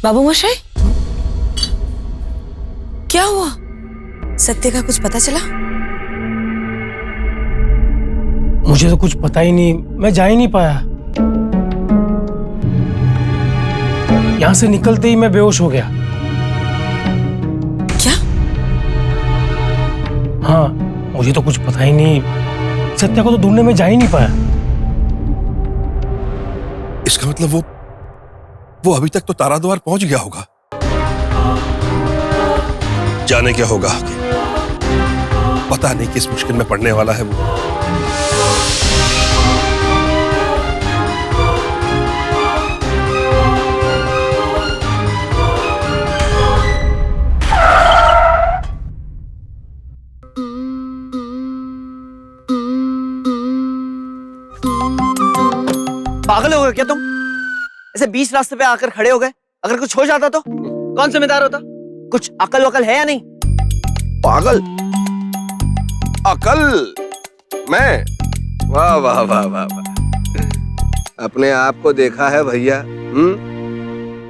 बाबू मशाई, क्या हुआ? सत्य का कुछ पता चला? मुझे तो कुछ पता ही नहीं, मैं जा ही नहीं पाया। यहां से निकलते ही मैं बेहोश हो गया। क्या? हाँ, मुझे तो कुछ पता ही नहीं। सत्या को तो ढूंढने में जा ही नहीं पाया। इसका मतलब वो अभी तक तो तारा द्वार पहुंच गया होगा। जाने क्या होगा आगे, पता नहीं किस मुश्किल में पड़ने वाला है वो। पागल हो गए क्या तुम? ऐसे बीच रास्ते पे आकर खड़े हो गए। अगर कुछ हो जाता तो कौन जिम्मेदार होता? कुछ अकल वकल है या नहीं? पागल? अकल? मैं? वाह वाह वाह वाह वाह, अपने आप को देखा है भैया?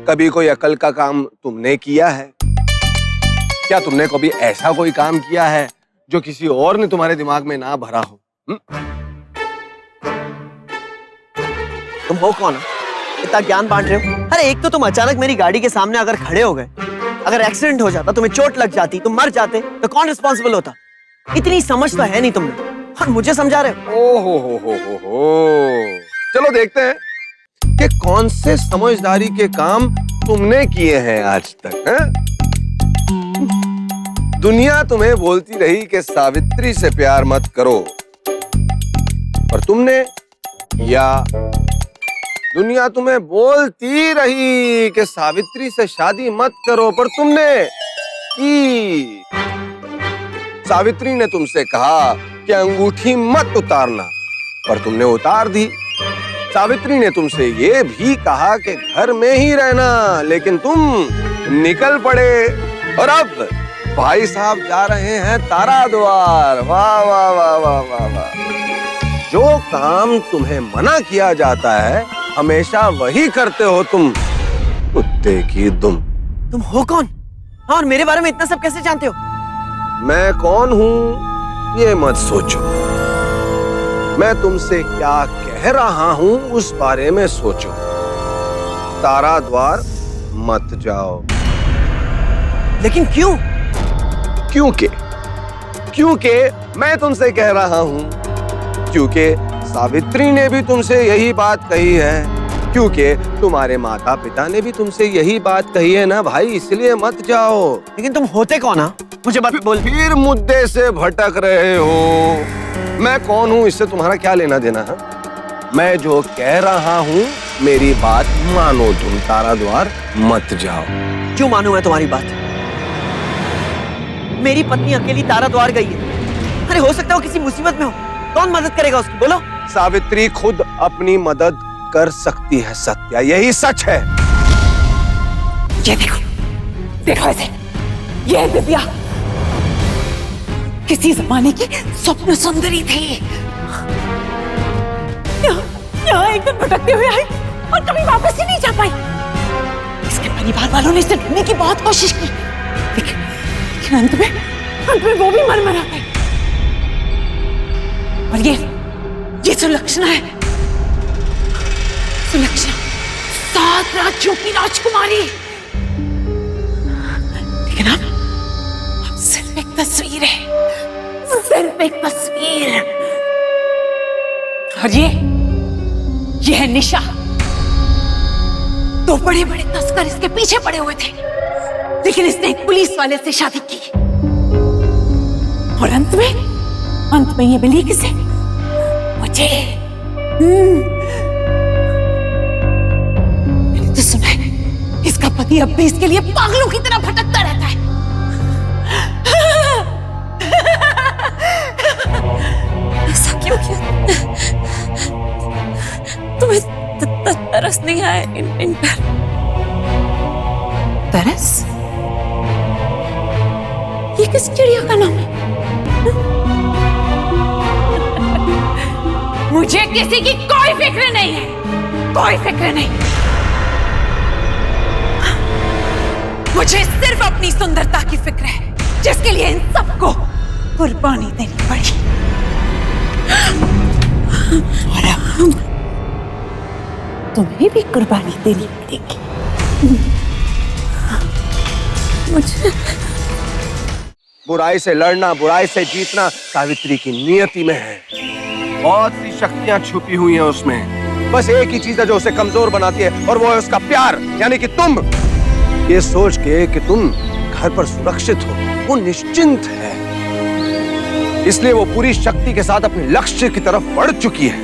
कभी कोई अकल का काम तुमने किया है क्या? तुमने कभी ऐसा कोई काम किया है जो किसी और ने तुम्हारे दिमाग में ना भरा हो? तुम हो कौन? इतना ज्ञान बांट रहे हो? अरे एक तो तुम अचानक मेरी गाड़ी के सामने अगर खड़े हो गए, अगर एक्सीडेंट हो जाता, तुम्हें चोट लग जाती, तुम मर जाते, तो कौन रिस्पॉन्सिबल होता? इतनी समझ तो है नहीं तुमने, और मुझे समझा रहे हो? हो। चलो देखते हैं कि कौन से समझदारी के काम तुमने किए हैं आज तक, हैं? दुनिया तुम्हें बोलती रही कि सावित्री से प्यार मत करो, और तुमने, या दुनिया तुम्हें बोलती रही कि सावित्री से शादी मत करो, पर तुमने की। सावित्री ने तुमसे कहा कि अंगूठी मत उतारना, पर तुमने उतार दी। सावित्री ने तुमसे ये भी कहा कि घर में ही रहना, लेकिन तुम निकल पड़े। और अब भाई साहब जा रहे हैं तारा द्वार। वाह वाह वाह वाह वाह वाह। जो काम तुम्हें मना किया जाता है हमेशा वही करते हो तुम, कुत्ते की दुम। तुम हो कौन? और मेरे बारे में इतना सब कैसे जानते हो? मैं कौन हूं ये मत सोचो, मैं तुमसे क्या कह रहा हूं उस बारे में सोचो। तारा द्वार मत जाओ। लेकिन क्यों? क्योंकि मैं तुमसे कह रहा हूं, क्योंकि सावित्री ने भी तुमसे यही बात कही है, क्योंकि तुम्हारे माता पिता ने भी तुमसे यही बात कही है ना भाई, इसलिए मत जाओ। लेकिन तुम होते कौन? मुझे बात बोल। फिर मुद्दे से भटक रहे हो। मैं कौन हूं इससे तुम्हारा क्या लेना देना है? मैं जो कह रहा हूं मेरी बात मानो तुम, तारा द्वार मत जाओ। क्यों मानूं मैं तुम्हारी बात? मेरी पत्नी अकेली तारा द्वार गई है। अरे हो सकता है वो किसी मुसीबत में हो, कौन मदद करेगा उसकी? बोलो। सावित्री खुद अपनी मदद कर सकती है सत्या, यही सच है। ये देखो ऐसे, ये दिव्या किसी जमाने की स्वप्न सुंदरी थी। यहाँ एक दिन भटकते हुए आई और कभी वापस ही नहीं जा पाई। इसके परिवार वालों ने इसे ढूंढने की बहुत कोशिश की, लेकिन अंत में वो भी मर गए। और ये सुलक्षणा है, सुलक्षणा 7 राज्यों की राजकुमारी। लेकिन अब सिर्फ एक तस्वीर है, सिर्फ एक तस्वीर। और ये है निशा। 2 बड़े-बड़े तस्कर इसके पीछे पड़े हुए थे, लेकिन इसने एक पुलिस वाले से शादी की। और अंत में ये मिली किसे? मुझे। मैंने तो सुना है इसका पति अब भी इसके लिए पागलों की तरह भटकता रहता है। ऐसा क्यों किया? तुम्हें तरस नहीं आया इन पर? तरस? ये किस चिड़िया का नाम है? मुझे किसी की कोई फिक्र नहीं है, कोई फिक्र नहीं। मुझे सिर्फ अपनी सुंदरता की फिक्र है, जिसके लिए इन सबको कुर्बानी देनी पड़ी। और अब तुम्हें भी कुर्बानी देनी पड़ेगी। मुझे बुराई से लड़ना, बुराई से जीतना सावित्री की नियति में है। बहुत सी शक्तियां छुपी हुई हैं उसमें। बस एक ही चीज है जो उसे कमजोर बनाती है, और वो है उसका प्यार, यानी कि तुम। ये सोच के कि तुम घर पर सुरक्षित हो, वो निश्चिंत है। इसलिए वो पूरी शक्ति के साथ अपने लक्ष्य की तरफ बढ़ चुकी है।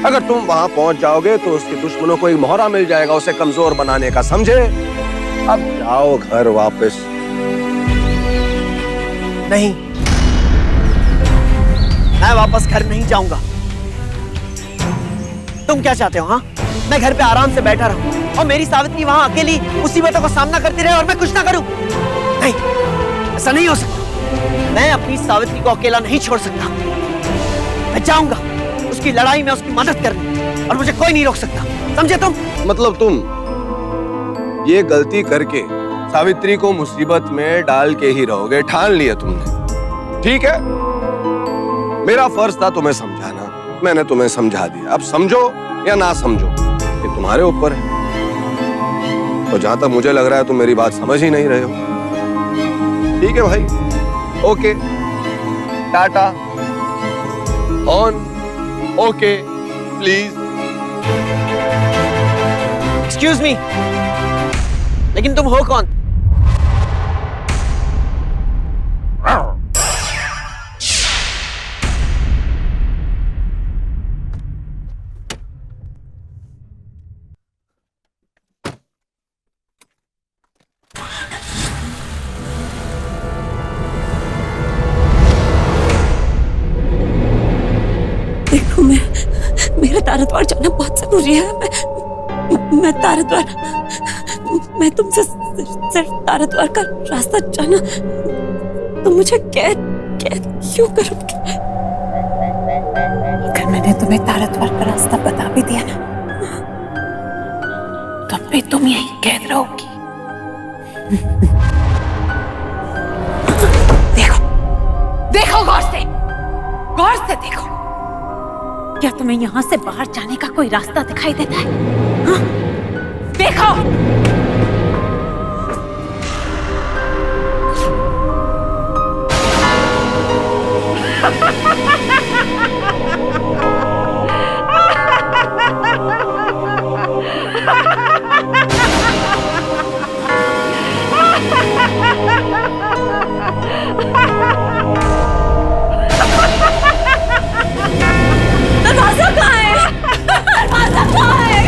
अगर तुम वहां पहुंच जाओगे तो उसके दुश्मनों को एक मोहरा मिल जाएगा उसे कमजोर बनाने का, समझे? अब जाओ घर वापस। नहीं, मैं वापस घर नहीं जाऊंगा। तुम क्या चाहते हो? हाँ, मैं घर पे आराम से बैठा रहूं और मेरी सावित्री वहां अकेली मुसीबतों का सामना करती रहे और मैं कुछ ना करूं? नहीं, ऐसा नहीं हो सकता। मैं अपनी सावित्री को अकेला नहीं छोड़ सकता। मैं जाऊंगा उसकी लड़ाई में उसकी मदद करने, और मुझे कोई नहीं रोक सकता, समझे तुम? मतलब तुम ये गलती करके सावित्री को मुसीबत में डाल के ही रहोगे, ठान लिया तुमने। ठीक है, मेरा फर्ज था तुम्हें समझाना, मैंने तुम्हें समझा दिया। अब समझो या ना समझो, ये तुम्हारे ऊपर है। तो जहां तक मुझे लग रहा है तुम मेरी बात समझ ही नहीं रहे हो। ठीक है भाई, okay, Tata, on, okay, please. Excuse me, लेकिन तुम हो कौन? देखो, मेरा तारद्वार जाना बहुत जरूरी है। मैं तारद्वार, मैं तुमसे सिर्फ तारद्वार का रास्ता जाना, तुम मुझे कैद क्यों करोगे? अगर मैंने तुम्हें तारद्वार का रास्ता बता भी दिया ना, तब भी तुम यहीं कैद रहोगी। देखो गौर से देखो। क्या तुम्हें यहां से बाहर जाने का कोई रास्ता दिखाई देता है? हाँ? देखो। दरवाजा कहाँ है? दरवाजा कहाँ है?